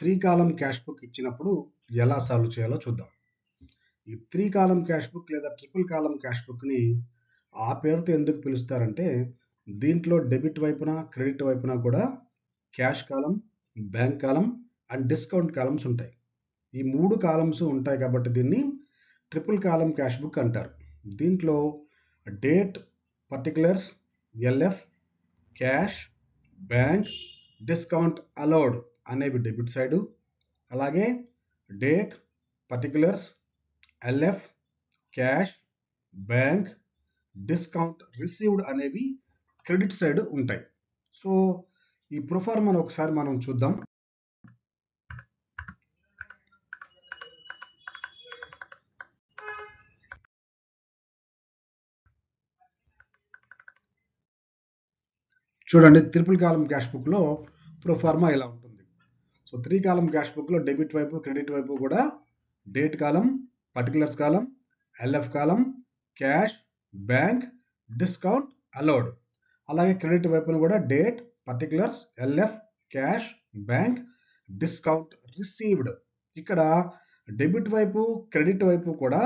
3 column cash book ఇచ్చినప్పుడు ఎలా solve చేయాలో చూద్దాం. ఈ 3 కాలమ్ క్యాష్ బుక్ లేదా ట్రిపుల్ కాలమ్ క్యాష్ బుక్‌ని ఆ పేరుతో ఎందుకు పిలుస్తారంటే, దీంట్లో డెబిట్ వైపున, క్రెడిట్ వైపున కూడా cash column, bank column and discount columns ఉంటాయి. ఈ 3 కాలమ్స్ ఉంటాయి కాబట్టి దీన్ని ట్రిపుల్ కాలమ్ క్యాష్ బుక్ అంటారు. దీంట్లో date, particulars, LF, cash, bank, discount allowed అనేవి డెబిట్ సైడు, అలాగే date, particulars, LF, cash, bank, discount received అనేవి క్రెడిట్ సైడ్ ఉంటాయి. సో ఈ ప్రొఫార్మాను ఒకసారి మనం చూద్దాం. చూడండి, ట్రిపుల్ కాలమ్ క్యాష్ బుక్లో ప్రొఫార్మా ఇలా ఉంటుంది. సో 3 కాలమ్ క్యాష్ బుక్లో డెబిట్ వైపు, క్రెడిట్ వైపు కూడా డేట్ కాలం, పర్టికులర్స్ కాలం, ఎల్ఎఫ్ కాలం, క్యాష్, బ్యాంక్, డిస్కౌంట్ అలౌడ్. అలాగే క్రెడిట్ వైపున కూడా date, particulars, LF, cash, bank, discount received. ఇక్కడ డెబిట్ వైపు, క్రెడిట్ వైపు కూడా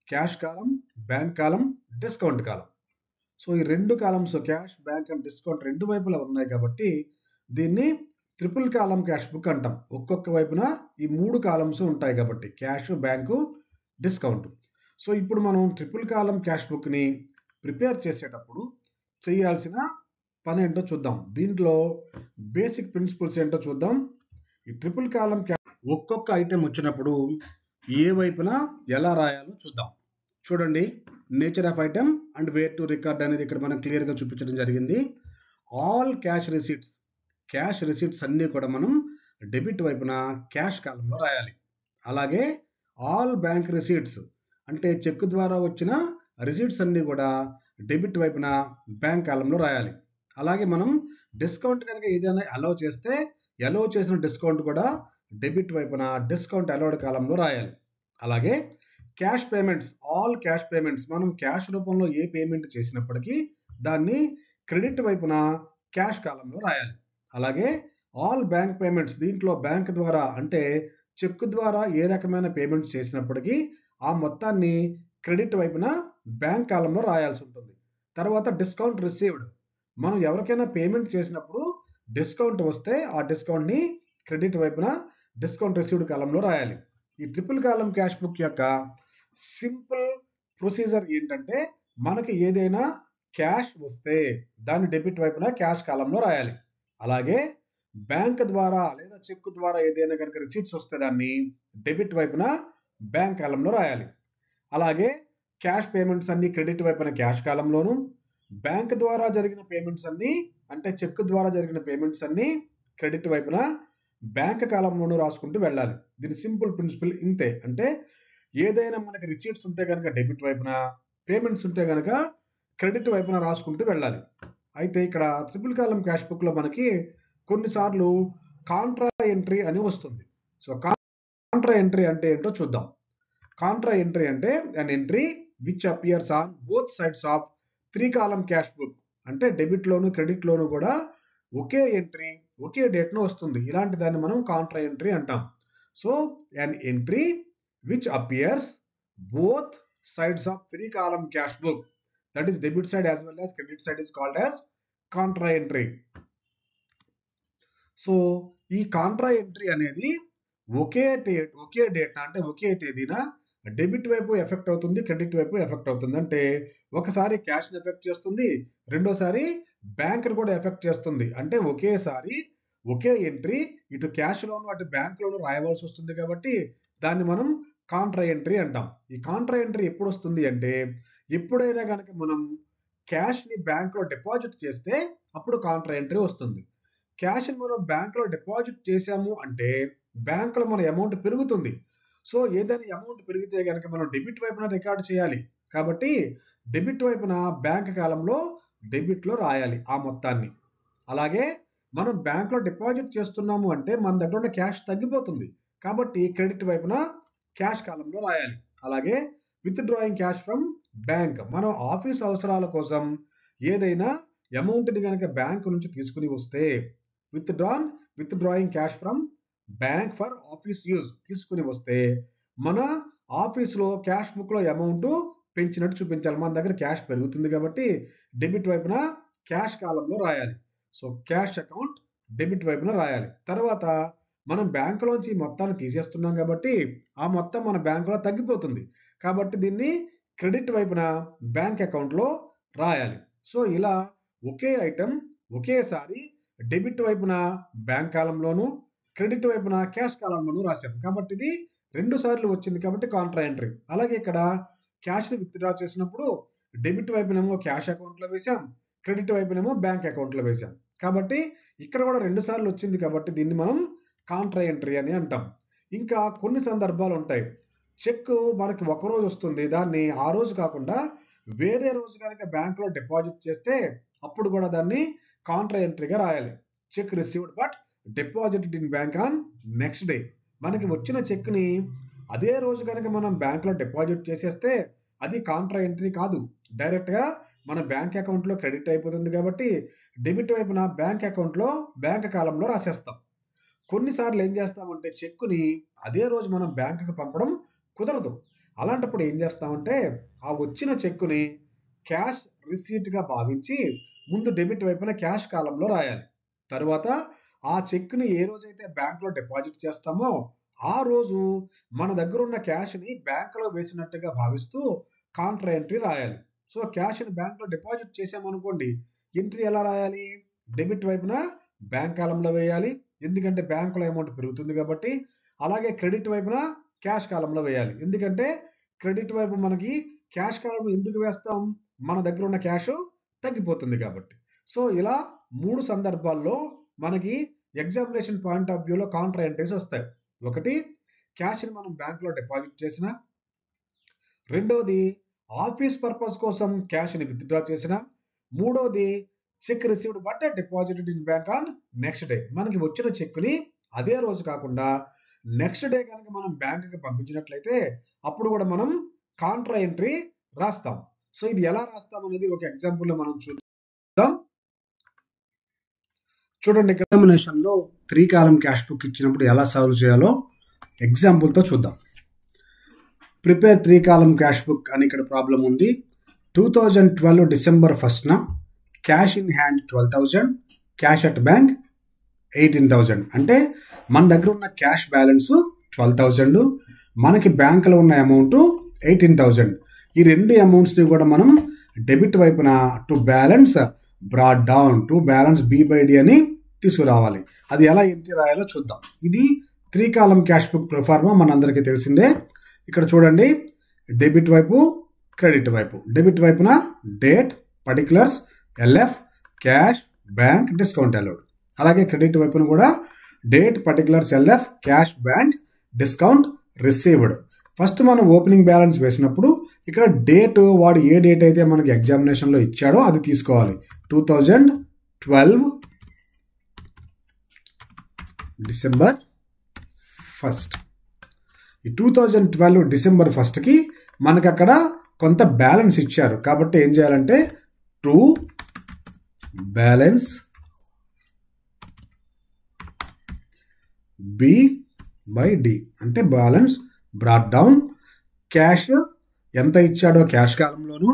క్యాష్ కాలం, బ్యాంక్ కాలం, డిస్కౌంట్ కాలం. సో ఈ 2 columns cash, bank and discount 2 వైపులా ఉన్నాయి కాబట్టి దీన్ని ట్రిపుల్ కాలమ్ క్యాష్ బుక్ అంటాం. ఒక్కొక్క వైపున ఈ 3 కాలమ్స్ ఉంటాయి కాబట్టి క్యాష్, బ్యాంకు, డిస్కౌంట్. సో ఇప్పుడు మనం ట్రిపుల్ కాలమ్ క్యాష్ బుక్ని ప్రిపేర్ చేసేటప్పుడు చేయాల్సిన పని ఏంటో చూద్దాం. దీంట్లో బేసిక్ ప్రిన్సిపల్స్ ఏంటో చూద్దాం. ఈ ట్రిపుల్ కాలమ్ ఒక్కొక్క ఐటెం వచ్చినప్పుడు ఏ వైపున ఎలా రాయాలో చూద్దాం. చూడండి, nature of item and where to record అనేది ఇక్కడ మనం క్లియర్గా చూపించడం జరిగింది. ఆల్ క్యాష్ రిసీట్స్ అన్నీ కూడా మనం డెబిట్ వైపున క్యాష్ కాలంలో రాయాలి. అలాగే ఆల్ బ్యాంక్ రిసీట్స్ అంటే చెక్ ద్వారా వచ్చిన రిసీట్స్ అన్నీ కూడా డెబిట్ వైపున బ్యాంక్ కాలంలో రాయాలి. అలాగే మనం డిస్కౌంట్ కనుక ఏదైనా అలౌ చేస్తే అలౌ చేసిన డిస్కౌంట్ కూడా డెబిట్ వైపున డిస్కౌంట్ అలౌడ్ కాలంలో రాయాలి. అలాగే cash payments, all cash payments, మనం క్యాష్ రూపంలో ఏ పేమెంట్ చేసినప్పటికీ దాన్ని క్రెడిట్ వైపున క్యాష్ కాలంలో రాయాలి. అలాగే ఆల్ బ్యాంక్ పేమెంట్స్, దీంట్లో బ్యాంక్ ద్వారా అంటే చెక్ ద్వారా ఏ రకమైన పేమెంట్స్ చేసినప్పటికీ ఆ మొత్తాన్ని క్రెడిట్ వైపున బ్యాంక్ కాలంలో రాయాల్సి ఉంటుంది. తర్వాత డిస్కౌంట్ రిసీవ్డ్, మనం ఎవరికైనా పేమెంట్ చేసినప్పుడు డిస్కౌంట్ వస్తే ఆ డిస్కౌంట్ని క్రెడిట్ వైపున డిస్కౌంట్ రిసీవ్డ్ కాలంలో రాయాలి. ఈ ట్రిపుల్ కాలమ్ క్యాష్ బుక్ యొక్క సింపుల్ ప్రొసీజర్ ఏంటంటే, మనకి ఏదైనా క్యాష్ వస్తే దాన్ని డెబిట్ వైపున క్యాష్ కాలంలో రాయాలి. అలాగే బ్యాంక్ ద్వారా లేదా చెక్ ద్వారా ఏదైనా కనుక రిసీట్స్ వస్తే దాన్ని డెబిట్ వైపున బ్యాంక్ కాలంలో రాయాలి. అలాగే క్యాష్ పేమెంట్స్ అన్ని క్రెడిట్ వైపున క్యాష్ కాలంలోను, బ్యాంక్ ద్వారా జరిగిన పేమెంట్స్ అన్ని అంటే చెక్ ద్వారా జరిగిన పేమెంట్స్ అన్ని క్రెడిట్ వైపున బ్యాంక్ కాలంలోనూ రాసుకుంటూ వెళ్ళాలి. దీని సింపుల్ ప్రిన్సిపల్ ఇంతే. అంటే ఏదైనా మనకి రిసీట్స్ ఉంటే కనుక డెబిట్ వైపున, పేమెంట్స్ ఉంటే కనుక క్రెడిట్ వైపున రాసుకుంటూ వెళ్ళాలి. అయితే ఇక్కడ ట్రిపుల్ కాలమ్ క్యాష్ బుక్లో మనకి కొన్నిసార్లు కాంట్రా ఎంట్రీ అని వస్తుంది. సో కాంట్రా ఎంట్రీ అంటే ఏంటో చూద్దాం. కాంట్రా ఎంట్రీ అంటే an entry which appears on both sides of 3 column cash book. అంటే డెబిట్ లోను క్రెడిట్ లోను కూడా ఒకే ఎంట్రీ ఒకే డేట్ను వస్తుంది. ఇలాంటి దాన్ని మనం కాంట్రా ఎంట్రీ అంటాం. So an entry which appears both sides of 3 column cash book, that is debit side as well as credit side is called as contra entry. So ఈ Contra entry అనేది ఒకే date అంటే ఒకే తేదీన debit వైపు effect అవుతుంది, credit వైపు effect అవుతుంది. అంటే ఒకసారి క్యాష్ని ఎఫెక్ట్ చేస్తుంది, రెండోసారి బ్యాంక్ని కూడా ఎఫెక్ట్ చేస్తుంది. అంటే ఒకేసారి ఒకే ఎంట్రీ ఇటు క్యాష్ లోను అటు బ్యాంక్ లోను రాయవలసి వస్తుంది కాబట్టి దాన్ని మనం కాంట్రా ఎంట్రీ అంటాం. ఈ కాంట్రా ఎంట్రీ ఎప్పుడు వస్తుంది అంటే, ఎప్పుడైనా కనుక మనం క్యాష్ని బ్యాంక్లో డిపాజిట్ చేస్తే అప్పుడు కాంట్రా ఎంట్రీ వస్తుంది. క్యాష్ని మనం బ్యాంక్లో డిపాజిట్ చేశాము అంటే బ్యాంకులో మన అమౌంట్ పెరుగుతుంది. సో ఏదైనా అమౌంట్ పెరిగితే కనుక మనం డెబిట్ వైపున రికార్డ్ చేయాలి కాబట్టి డెబిట్ వైపున బ్యాంక్ కాలంలో డెబిట్లో రాయాలి ఆ మొత్తాన్ని. అలాగే మనం బ్యాంక్లో డిపాజిట్ చేస్తున్నాము అంటే మన దగ్గర ఉన్న క్యాష్ తగ్గిపోతుంది కాబట్టి క్రెడిట్ వైపున క్యాష్ కాలంలో రాయాలి. అలాగే with drawing cash from bank, మనం ఆఫీస్ అవసరాల కోసం ఏదైనా అమౌంట్ని కనుక బ్యాంక్ నుంచి తీసుకుని వస్తే with drawing cash from bank for office use తీసుకుని వస్తే మన ఆఫీస్లో క్యాష్ బుక్లో అమౌంట్ పెంచినట్టు చూపించాలి. మన దగ్గర క్యాష్ పెరుగుతుంది కాబట్టి డెబిట్ వైపున క్యాష్ కాలంలో రాయాలి. సో క్యాష్ అకౌంట్ డెబిట్ వైపున రాయాలి. తర్వాత మనం బ్యాంకులోంచి మొత్తాన్ని తీసేస్తున్నాం కాబట్టి ఆ మొత్తం మన బ్యాంకులో తగ్గిపోతుంది. కాబట్టి దీన్ని క్రెడిట్ వైపున బ్యాంక్ అకౌంట్లో రాయాలి. సో ఇలా ఒకే ఐటెం ఒకేసారి డెబిట్ వైపున బ్యాంక్ కాలంలోను క్రెడిట్ వైపున క్యాష్ కాలంలోను రాశాం. కాబట్టి ఇది 2 సార్లు వచ్చింది కాబట్టి కాంట్రా ఎంట్రీ. అలాగే ఇక్కడ క్యాష్ని విత్డ్రా చేసినప్పుడు డెబిట్ వైపునేమో క్యాష్ అకౌంట్లో వేసాం, క్రెడిట్ వైపునేమో బ్యాంక్ అకౌంట్లో వేసాం. కాబట్టి ఇక్కడ కూడా 2 సార్లు వచ్చింది కాబట్టి దీన్ని మనం కాంట్రా ఎంట్రీ అని అంటాం. ఇంకా కొన్ని సందర్భాలు ఉంటాయి. చెక్ మనకి ఒక రోజు వస్తుంది, దాన్ని ఆ రోజు కాకుండా వేరే రోజు కనుక బ్యాంకులో డిపాజిట్ చేస్తే అప్పుడు కూడా దాన్ని కాంట్రా ఎంట్రీగా రాయాలి. Check received but deposited in bank on next day. మనకి వచ్చిన చెక్ని అదే రోజు కనుక మనం బ్యాంకులో డిపాజిట్ చేసేస్తే అది కాంట్రా ఎంట్రీ కాదు, డైరెక్ట్గా మన బ్యాంక్ అకౌంట్లో క్రెడిట్ అయిపోతుంది. కాబట్టి డెబిట్ వైపున బ్యాంక్ అకౌంట్లో బ్యాంక్ కాలంలో రాసేస్తాం. కొన్నిసార్లు ఏం చేస్తామంటే చెక్కుని అదే రోజు మనం బ్యాంకుకి పంపడం కుదరదు. అలాంటప్పుడు ఏం చేస్తామంటే ఆ వచ్చిన చెక్కుని క్యాష్ రిసీట్గా భావించి ముందు డెబిట్ వైపున క్యాష్ కాలంలో రాయాలి. తర్వాత ఆ చెక్ని ఏ రోజైతే బ్యాంకులో డిపాజిట్ చేస్తామో ఆ రోజు మన దగ్గర ఉన్న క్యాష్ని బ్యాంకులో వేసినట్టుగా భావిస్తూ కాంట్రా ఎంట్రీ రాయాలి. సో క్యాష్ని బ్యాంకులో డిపాజిట్ చేసామనుకోండి, ఎంట్రీ ఎలా రాయాలి? డెబిట్ వైపున బ్యాంక్ కాలంలో వేయాలి, ఎందుకంటే బ్యాంకులో అమౌంట్ పెరుగుతుంది కాబట్టి. అలాగే క్రెడిట్ వైపున క్యాష్ కాలంలో వేయాలి, ఎందుకంటే క్రెడిట్ వైపు మనకి క్యాష్ కాలంలో ఎందుకు వేస్తాం? మన దగ్గర ఉన్న క్యాష్ తగ్గిపోతుంది కాబట్టి. సో ఇలా 3 సందర్భాల్లో మనకి ఎగ్జామినేషన్ పాయింట్ ఆఫ్ వ్యూలో కాంట్రా ఎంట్రీస్ వస్తాయి. ఒకటి, క్యాష్ని మనం బ్యాంకులో డిపాజిట్ చేసిన. రెండోది, ఆఫీస్ పర్పస్ కోసం క్యాష్ని విత్డ్రా చేసిన. మూడోది, check received but deposited in bank on next day. మనకి వచ్చిన చెక్ని అదే రోజు కాకుండా నెక్స్ట్ డే కనుక మనం బ్యాంకుకి పంపించినట్లయితే అప్పుడు కూడా మనం కాంట్రా ఎంట్రీ రాస్తాం. సో ఇది ఎలా రాస్తాం అనేది ఒక ఎగ్జాంపుల్లో మనం చూద్దాం. చూడండి, ఎగ్జామినేషన్లో 3 కాలం క్యాష్ బుక్ ఇచ్చినప్పుడు ఎలా సాల్వ్ చేయాలో ఎగ్జాంపుల్తో చూద్దాం. ప్రిపేర్ 3 కాలం క్యాష్ బుక్ అని ఇక్కడ ప్రాబ్లం ఉంది. 2012 డిసెంబర్ 1న cash in hand 12,000, cash at bank 18,000. అంటే మన దగ్గర ఉన్న క్యాష్ బ్యాలెన్స్ 12,000, మనకి బ్యాంకులో ఉన్న అమౌంట్ 18,000. ఈ 2 అమౌంట్స్ని కూడా మనం డెబిట్ వైపున to balance broad down to balance B/D అని తీసుకురావాలి. అది ఎలా ఎంట్రీ రాయాలో చూద్దాం. ఇది 3 కాలం క్యాష్ బుక్ ప్రొఫార్మా మనందరికీ తెలిసిందే. ఇక్కడ చూడండి, డెబిట్ వైపు క్రెడిట్ వైపు. డెబిట్ వైపున date, particulars, LF, cash, bank, discount allowed. అలాగే క్రెడిట్ వైపున కూడా date, particulars, LF, cash, bank, discount received. First మనం ఓపెనింగ్ బ్యాలెన్స్ వేసినప్పుడు ఇక్కడ డేట్, వాడు ఏ డేట్ అయితే మనకి ఎగ్జామినేషన్లో ఇచ్చాడో అది తీసుకోవాలి. 2012 డిసెంబర్ 1. ఈ 2012 డిసెంబర్ 1కి మనకు అక్కడ కొంత బ్యాలెన్స్ ఇచ్చారు కాబట్టి ఏం చేయాలంటే టు బ్యాలెన్స్ B/D అంటే బ్యాలెన్స్ బ్రాట్ డౌన్. క్యాష్ ఎంత ఇచ్చాడో క్యాష్ కాలంలోను,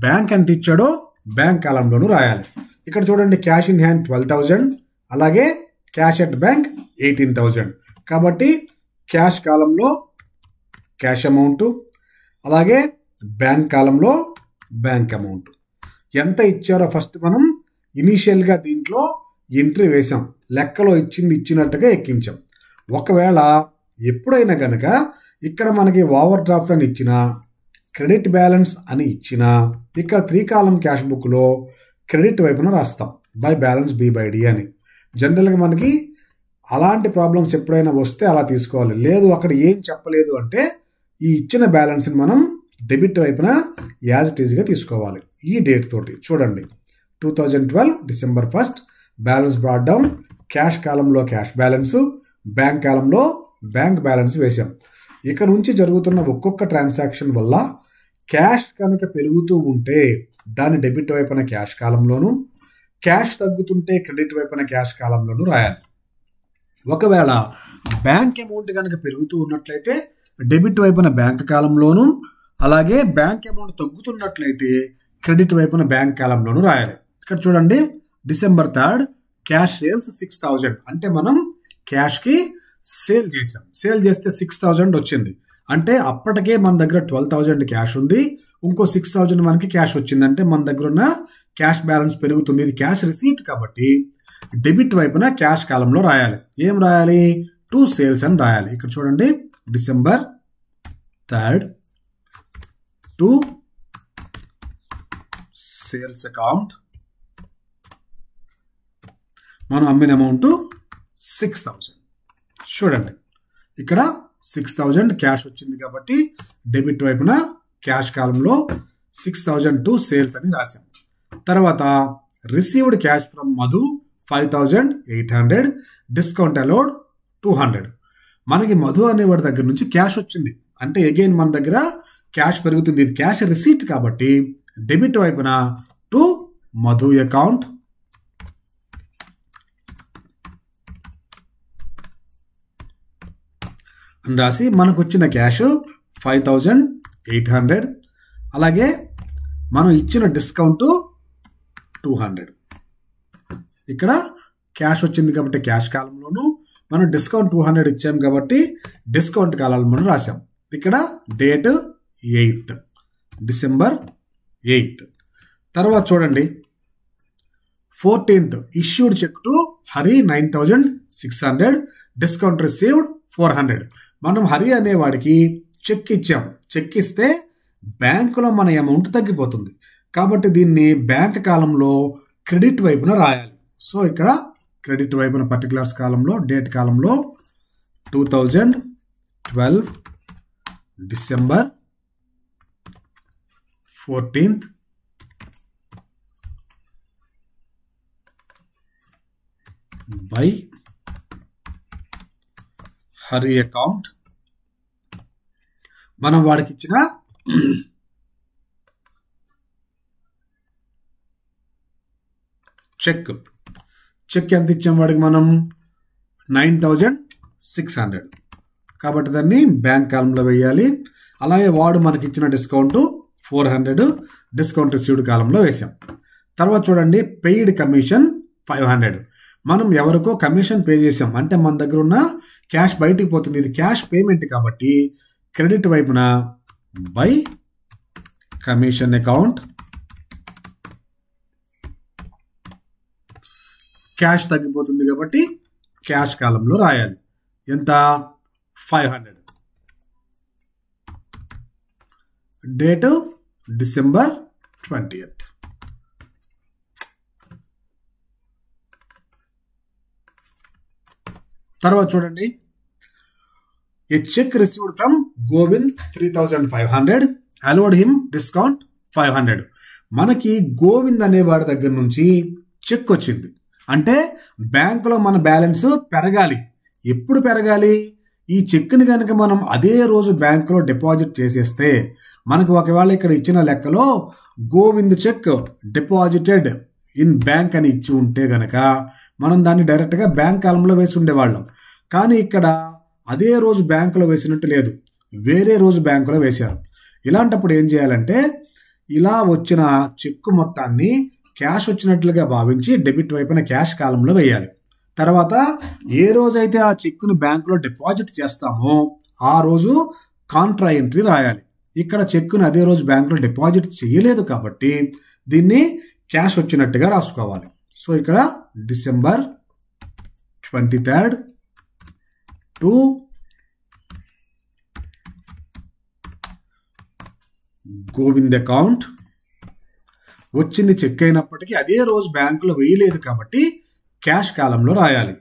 బ్యాంక్ ఎంత ఇచ్చాడో బ్యాంక్ కాలంలోను రాయాలి. ఇక్కడ చూడండి, క్యాష్ ఇన్ హ్యాండ్ 12,000, అలాగే క్యాష్ అట్ బ్యాంక్ 18,000. కాబట్టి క్యాష్ కాలంలో క్యాష్ అమౌంట్, అలాగే బ్యాంక్ కాలంలో బ్యాంక్ అమౌంట్. ఎంత ఇచ్చారో ఫస్ట్ మనం ఇనీషియల్గా దీంట్లో ఎంట్రీ వేసాం, లెక్కలో ఇచ్చింది ఇచ్చినట్టుగా ఎక్కించాం. ఒకవేళ ఎప్పుడైనా కనుక ఇక్కడ మనకి ఓవర్ డ్రాఫ్ట్ అని ఇచ్చిన, క్రెడిట్ బ్యాలెన్స్ అని ఇచ్చిన, ఇక్కడ 3 కాలం క్యాష్ బుక్లో క్రెడిట్ వైపున రాస్తాం బై బ్యాలెన్స్ B/D అని. జనరల్గా మనకి అలాంటి ప్రాబ్లమ్స్ ఎప్పుడైనా వస్తే అలా తీసుకోవాలి. లేదు అక్కడ ఏం చెప్పలేదు అంటే ఈ ఇచ్చిన బ్యాలెన్స్ని మనం డెబిట్ వైపున యాజ్ ఇట్ ఈజ్గా తీసుకోవాలి. ఈ డేట్ తోటి చూడండి, 2012 December 1 balance brought down, cash కాలంలో క్యాష్ బ్యాలెన్స్, బ్యాంక్ కాలంలో బ్యాంక్ బ్యాలెన్స్ వేసాం. ఇక నుంచి జరుగుతున్న ఒక్కొక్క ట్రాన్సాక్షన్ వల్ల క్యాష్ కనుక పెరుగుతూ ఉంటే దాని డెబిట్ వైపున క్యాష్ కాలంలోను, క్యాష్ తగ్గుతుంటే క్రెడిట్ వైపున క్యాష్ కాలంలోను రాయాలి. ఒకవేళ బ్యాంక్ అమౌంట్ కనుక పెరుగుతూ ఉన్నట్లయితే డెబిట్ వైపున బ్యాంక్ కాలంలోను, అలాగే బ్యాంక్ అమౌంట్ తగ్గుతున్నట్లయితే క్రెడిట్ వైపున బ్యాంక్ కాలంలోను రాయాలి. ఇక్కడ చూడండి, December 3rd క్యాష్ సేల్స్ 6000 అంటే మనం క్యాష్కి సేల్ చేసాం. సేల్ చేస్తే 6000 వచ్చింది అంటే అప్పటికే మన దగ్గర 12000 క్యాష్ ఉంది, ఇంకో 6000 మనకి క్యాష్ వచ్చింది అంటే మన దగ్గర ఉన్న క్యాష్ బ్యాలెన్స్ పెరుగుతుంది. ఇది క్యాష్ రిసీట్ కాబట్టి డెబిట్ వైపున క్యాష్ కాలంలో రాయాలి. ఏం రాయాలి? టు సేల్స్ అని రాయాలి. ఇక్కడ చూడండి, December 3rd to sales account మనం అమ్మిన అమౌంట్ 6000. చూడండి, ఇక్కడ 6000 క్యాష్ వచ్చింది కాబట్టి డెబిట్ వైపున క్యాష్ కాలంలో 6000 టు సేల్స్ అని రాశాం. తర్వాత received cash from Madhu 5800, discount allowed 200. మనకి మధు అనేవాడి దగ్గర నుంచి క్యాష్ వచ్చింది అంటే అగైన్ మన దగ్గర క్యాష్ పెరుగుతుంది. ఇది క్యాష్ రిసీట్ కాబట్టి డెబిట్ వైపున టు మధు అకౌంట్ అని రాసి మనకు వచ్చిన క్యాష్ 5800, అలాగే మనం ఇచ్చిన డిస్కౌంట్ 200. ఇక్కడ క్యాష్ వచ్చింది కాబట్టి క్యాష్ కాలంలోను, మనం డిస్కౌంట్ 200 ఇచ్చాం కాబట్టి డిస్కౌంట్ కాలంలో రాసాం. ఇక్కడ డేట్ 8th December 8th. తర్వాత చూడండి, 14th issued cheque to Hari 9600, discount received 400. మనం హరి అనేవాడికి చెక్ ఇచ్చాం. చెక్ ఇస్తే బ్యాంకులో మన అమౌంట్ తగ్గిపోతుంది కాబట్టి దీన్ని బ్యాంక్ కాలంలో క్రెడిట్ వైపున రాయాలి. సో ఇక్కడ క్రెడిట్ వైపున పర్టికులర్స్ కాలంలో డేట్ కాలంలో 2012 December 14th by Hari account మనం వాడికి ఇచ్చిన చెక్ ఎంత ఇచ్చాం వాడికి మనం 9600 కాబట్టి దాన్ని బ్యాంక్ కాలంలో వేయాలి. అలాగే వాడు మనకి ఇచ్చిన డిస్కౌంట్ 400 డిస్కౌంట్ రిసీవ్డ్ కాలంలో వేసాం. తర్వాత చూడండి, పెయిడ్ కమిషన్ 500 మనం ఎవరికో కమిషన్ పే చేసాం అంటే మన దగ్గర ఉన్న క్యాష్ బయటికి పోతుంది. ఇది క్యాష్ పేమెంట్ కాబట్టి క్రెడిట్ వైపున బై కమిషన్ అకౌంట్ క్యాష్ తగ్గిపోతుంది కాబట్టి క్యాష్ కాలంలో రాయాలి. ఎంత? 500. Date December 20th. తర్వాత చూడండి, a cheque received from Govind 3500, allowed him discount 500. మనకి గోవింద్ అనేవాడి దగ్గర నుంచి చెక్ వచ్చింది అంటే బ్యాంకులో మన బ్యాలెన్స్ పెరగాలి. ఎప్పుడు పెరగాలి? ఈ చెక్ని కనుక మనం అదే రోజు బ్యాంకులో డిపాజిట్ చేసేస్తే మనకు ఒకవేళ ఇక్కడ ఇచ్చిన లెక్కలో Govind cheque deposited in bank అని ఇచ్చి ఉంటే గనక మనం దాన్ని డైరెక్ట్గా బ్యాంక్ కాలంలో వేసి ఉండేవాళ్ళం. కానీ ఇక్కడ అదే రోజు బ్యాంకులో వేసినట్టు లేదు, వేరే రోజు బ్యాంకులో వేశారు. ఇలాంటప్పుడు ఏం చేయాలంటే ఇలా వచ్చిన చెక్కు మొత్తాన్ని క్యాష్ వచ్చినట్లుగా భావించి డెబిట్ వైపున క్యాష్ కాలంలో వేయాలి. తర్వాత ఏ రోజైతే ఆ చెక్కును బ్యాంకులో డిపాజిట్ చేస్తామో ఆ రోజు కాంట్రా ఎంట్రీ రాయాలి. ఇక్కడ చెక్కును అదే రోజు బ్యాంకులో డిపాజిట్ చేయలేదు కాబట్టి దీన్ని క్యాష్ వచ్చినట్టుగా రాసుకోవాలి. సో ఇక్కడ December 23rd to Govind account వచ్చింది చెక్ అయినప్పటికీ అదే రోజు బ్యాంకులో వేయలేదు కాబట్టి క్యాష్ కాలంలో రాయాలి.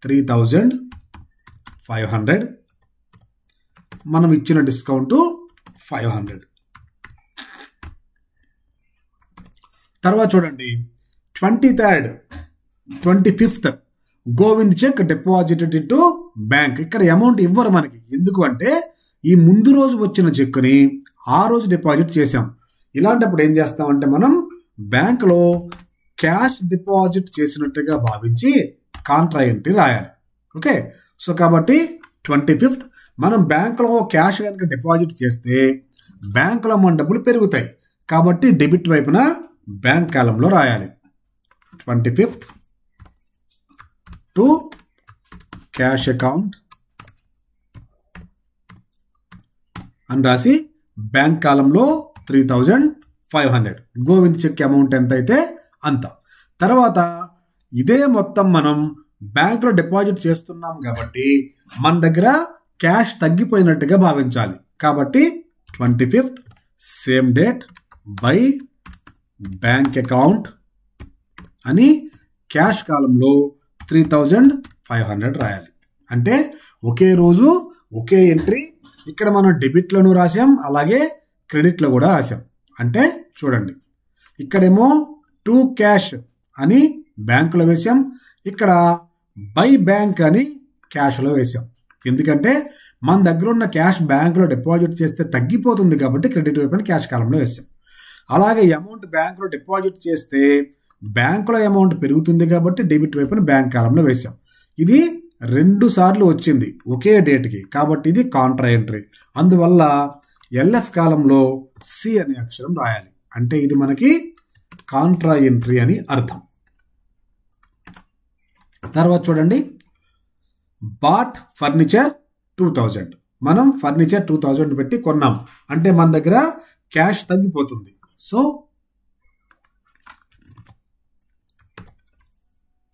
3500 మనం ఇచ్చిన డిస్కౌంట్ 500. తర్వాత చూడండి, 25th Govind cheque deposited to bank. ఇక్కడ అమౌంట్ ఇవ్వరు మనకి. ఎందుకు అంటే ఈ ముందు రోజు వచ్చిన చెక్కుని ఆ రోజు డిపాజిట్ చేసాం. ఇలాంటప్పుడు ఏం చేస్తామంటే మనం బ్యాంకులో క్యాష్ డిపాజిట్ చేసినట్టుగా భావించి కాంట్రా ఎంట్రీ రాయాలి. ఓకే. సో కాబట్టి 25th మనం బ్యాంకులో క్యాష్ కనుక డిపాజిట్ చేస్తే బ్యాంకులో మన డబ్బులు పెరుగుతాయి. కాబట్టి డెబిట్ వైపున బ్యాంక్ కాలంలో రాయాలి 25th టు క్యాష్ అకౌంట్ అని రాసి బ్యాంక్ కాలంలో 3500 గోవింద్ చెక్ అమౌంట్ ఎంత అయితే అంత. తర్వాత ఇదే మొత్తం మనం బ్యాంకులో డిపాజిట్ చేస్తున్నాం కాబట్టి మన దగ్గర క్యాష్ తగ్గిపోయినట్టుగా భావించాలి. కాబట్టి 25th same date by bank account అని క్యాష్ కాలంలో 3500 రాయాలి. అంటే ఒకే రోజు ఒకే ఎంట్రీ. ఇక్కడ మనం డెబిట్లను రాసాం, అలాగే క్రెడిట్లో కూడా రాసాం. అంటే చూడండి, ఇక్కడేమో టు క్యాష్ అని బ్యాంకులో వేసాం, ఇక్కడ బై బ్యాంక్ అని క్యాష్లో వేసాం. ఎందుకంటే మన దగ్గర ఉన్న క్యాష్ బ్యాంకులో డిపాజిట్ చేస్తే తగ్గిపోతుంది కాబట్టి క్రెడిట్ వైపున క్యాష్ కాలంలో వేసాం. అలాగే అమౌంట్ బ్యాంకులో డిపాజిట్ చేస్తే బ్యాంకులో అమౌంట్ పెరుగుతుంది కాబట్టి డెబిట్ వైపున బ్యాంక్ కాలంలో వేసాం. ఇది 2 సార్లు వచ్చింది ఒకే డేట్కి, కాబట్టి ఇది కాంట్రా ఎంట్రీ. అందువల్ల ఎల్ఎఫ్ కాలంలో సి అనే అక్షరం రాయాలి. అంటే ఇది మనకి కాంట్రా ఎంట్రీ అని అర్థం. తర్వాత చూడండి, బాట్ ఫర్నిచర్ 2000. మనం ఫర్నిచర్ 2000 పెట్టి కొన్నాం అంటే మన దగ్గర క్యాష్ తగ్గిపోతుంది. So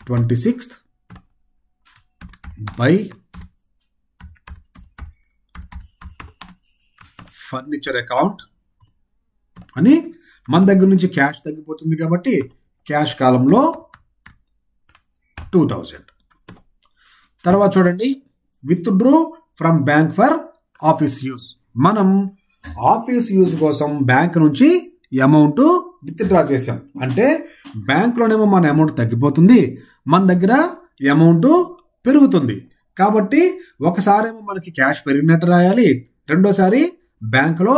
26th by furniture account అని మన దగ్గర నుంచి క్యాష్ తగ్గిపోతుంది కాబట్టి క్యాష్ కాలంలో 2000. తర్వాత చూడండి, withdrew from bank for office use. మనం ఆఫీస్ యూజ్ కోసం బ్యాంక్ నుంచి అమౌంట్ విత్డ్రా చేసాం. అంటే బ్యాంక్లోనేమో మన అమౌంట్ తగ్గిపోతుంది, మన దగ్గర అమౌంట్ పెరుగుతుంది. కాబట్టి ఒకసారేమో మనకి క్యాష్ పెరిగినట్టు రాయాలి, రెండోసారి బ్యాంకులో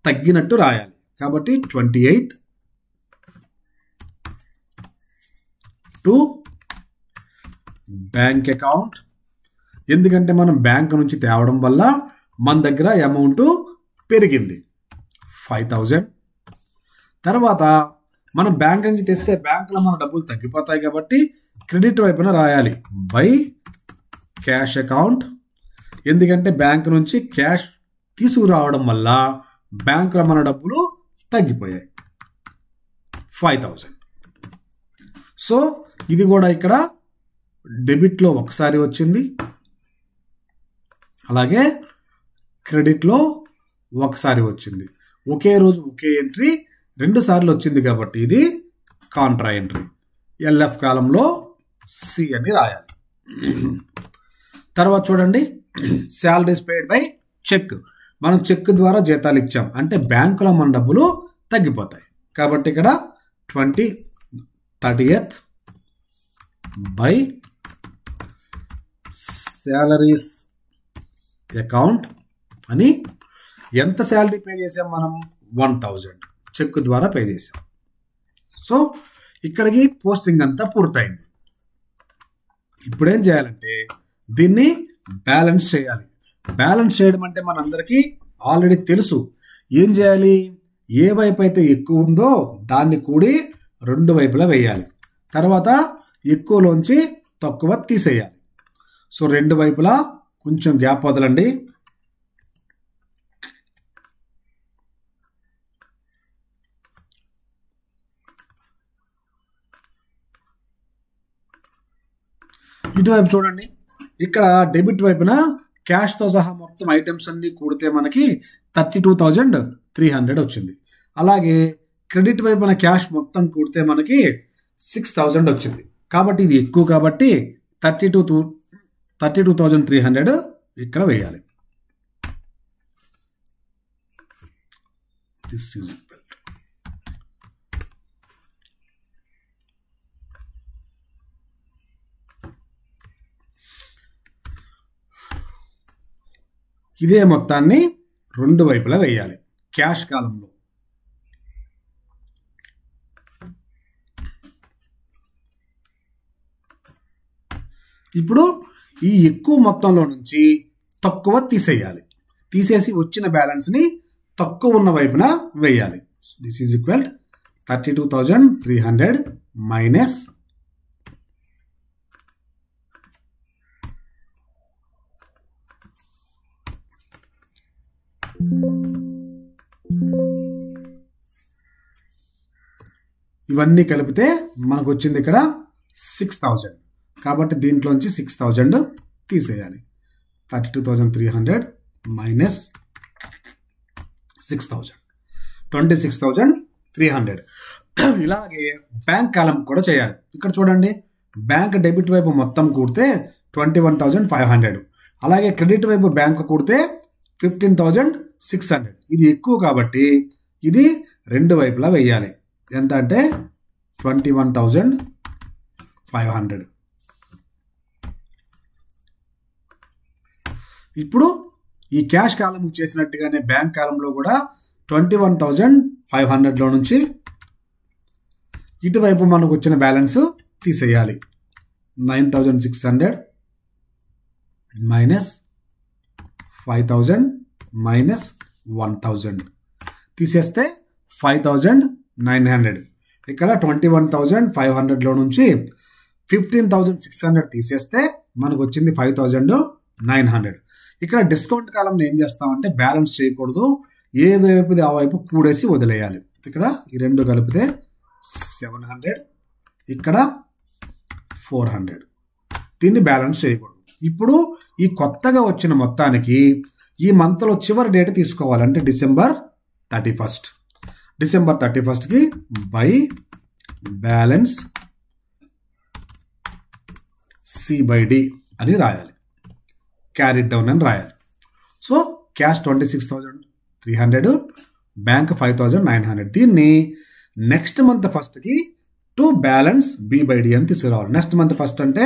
తగ్గినట్టు రాయాలి. కాబట్టి 28th టు బ్యాంక్ అకౌంట్. ఎందుకంటే మనం బ్యాంక్ నుంచి తేవడం వల్ల మన దగ్గర అమౌంట్ పెరిగింది 5000. తర్వాత మనం బ్యాంక్ నుంచి తెస్తే బ్యాంకులో మన డబ్బులు తగ్గిపోతాయి కాబట్టి క్రెడిట్ వైపున రాయాలి బై క్యాష్ అకౌంట్. ఎందుకంటే బ్యాంక్ నుంచి క్యాష్ తీసుకురావడం వల్ల బ్యాంకులో మన డబ్బులు తగ్గిపోయాయి 5000. సో ఇది కూడా ఇక్కడ డెబిట్లో ఒకసారి వచ్చింది, అలాగే క్రెడిట్లో ఒకసారి వచ్చింది. ఒకే రోజు ఒకే ఎంట్రీ 2 సార్లు వచ్చింది కాబట్టి ఇది కాంట్రా ఎంట్రీ. ఎల్ఎఫ్ కాలంలో సి అని రాయాలి. తర్వాత చూడండి, శాలరీస్ పెయిడ్ బై చెక్. మనం చెక్ ద్వారా జీతాలు ఇచ్చాం అంటే బ్యాంకులో మన డబ్బులు తగ్గిపోతాయి. కాబట్టి ఇక్కడ 30th బై శాలరీస్ అకౌంట్ అని ఎంత శాలరీ పే చేసాం మనం 1000 చెక్ ద్వారా పే చేసాం. సో ఇక్కడికి పోస్టింగ్ అంతా పూర్తయింది. ఇప్పుడేం చేయాలంటే దీన్ని బ్యాలెన్స్ చేయాలి. బ్యాలెన్స్ చేయడం అంటే మనందరికీ ఆల్రెడీ తెలుసు. ఏం చేయాలి, ఏ వైపు అయితే ఎక్కువ ఉందో దాన్ని కూడి 2 వైపులా వేయాలి. తర్వాత ఎక్కువలోంచి తక్కువ తీసేయాలి. సో 2 వైపులా కొంచెం గ్యాప్ వదలండి. ఇటువైపు చూడండి, ఇక్కడ డెబిట్ వైపున క్యాష్తో సహా మొత్తం ఐటమ్స్ అన్ని కూడితే మనకి 32,300 వచ్చింది. అలాగే క్రెడిట్ వైపున క్యాష్ మొత్తం కూడితే మనకి 6,000 వచ్చింది. కాబట్టి ఇది ఎక్కువ కాబట్టి 32,300 ఇక్కడ వేయాలి. దిస్ ఈజ్ ఇదే మొత్తాన్ని 2 వైపులా వేయాలి క్యాష్ కాలంలో. ఇప్పుడు ఈ ఎక్కువ మొత్తంలో నుంచి తక్కువ తీసేయాలి. తీసేసి వచ్చిన బ్యాలెన్స్ని తక్కువ ఉన్న వైపున వేయాలి. దిస్ ఈజ్ ఈక్వల్ 32,300 మైనస్ 'ఇవన్నీ కలిపితే మనకు వచ్చింది ఇక్కడ 6,000. కాబట్టి దీంట్లోంచి 6,000 తీసేయాలి. 32,300 మైనస్ 6,000 26,300. ఇలాగే బ్యాంక్ కాలం కూడా చేయాలి. ఇక్కడ చూడండి, బ్యాంక్ డెబిట్ వైపు మొత్తం కూడితే 21,500, అలాగే క్రెడిట్ వైపు బ్యాంక్ కూడితే 15,600. ఇది ఎక్కువ కాబట్టి ఇది రెండు వైపులా వేయాలి. ఎంత అంటే 21,500. ఇప్పుడు ఈ క్యాష్ కాలం చేసినట్టుగానే బ్యాంక్ కాలంలో కూడా 21,500లో నుంచి ఇటువైపు మనకు వచ్చిన బ్యాలెన్స్ తీసేయాలి. 9,600 మైనస్ 5,000 మైనస్ 1,000 తీసేస్తే 5,900. ఇక్కడ 21,500లో నుంచి 15,600 తీసేస్తే మనకు వచ్చింది 5,900. ఇక్కడ డిస్కౌంట్ కాలంలో ఏం చేస్తామంటే బ్యాలెన్స్ చేయకూడదు, ఏ వైపుది ఆ వైపు కూడేసి వదిలేయాలి. ఇక్కడ ఈ రెండు కలిపితే 700, ఇక్కడ 400. దీన్ని బ్యాలెన్స్ చేయకూడదు. ఇప్పుడు ఈ కొత్తగా వచ్చిన మొత్తానికి ఈ మంత్లో చివరి డేట్ తీసుకోవాలి, అంటే December 31. December 31కి బై బ్యాలెన్స్ C/D అని రాయాలి, క్యారీ డౌన్ అని రాయాలి. So cash 26,300, bank 5,900. దీన్ని నెక్స్ట్ మంత్ ఫస్ట్కి టు బ్యాలెన్స్ B/D అని తీసుకురావాలి. నెక్స్ట్ మంత్ ఫస్ట్ అంటే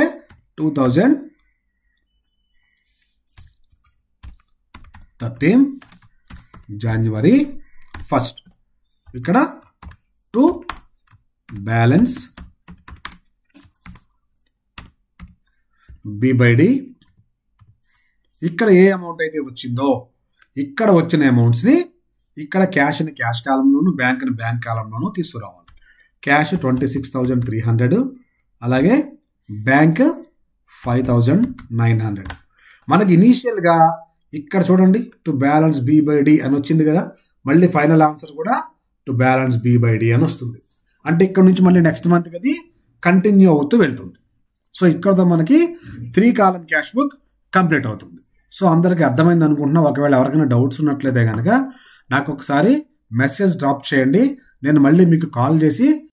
2013 January 1. ఇక్కడ టు బ్యాలెన్స్ B/D. ఇక్కడ ఏ అమౌంట్ అయితే వచ్చిందో ఇక్కడ వచ్చిన అమౌంట్స్ని ఇక్కడ క్యాష్ని క్యాష్ కాలంలోను బ్యాంక్ని బ్యాంక్ కాలంలోను తీసుకురావాలి. క్యాష్ 26,300, అలాగే బ్యాంక్ 5,900. మనకి ఇనీషియల్గా ఇక్కడ చూడండి టు బ్యాలెన్స్ B/D అని వచ్చింది కదా, మళ్ళీ ఫైనల్ ఆన్సర్ కూడా టు బ్యాలెన్స్ B/D అని వస్తుంది. అంటే ఇక్కడ నుంచి మళ్ళీ నెక్స్ట్ మంత్కి అది కంటిన్యూ అవుతూ వెళ్తుంది. సో ఇక్కడతో మనకి 3 కాలం క్యాష్ బుక్ కంప్లీట్ అవుతుంది. సో అందరికీ అర్థమైంది అనుకుంటున్నా. ఒకవేళ ఎవరికైనా డౌట్స్ ఉన్నట్లయితే కనుక నాకు ఒకసారి మెసేజ్ డ్రాప్ చేయండి, నేను మళ్ళీ మీకు కాల్ చేసి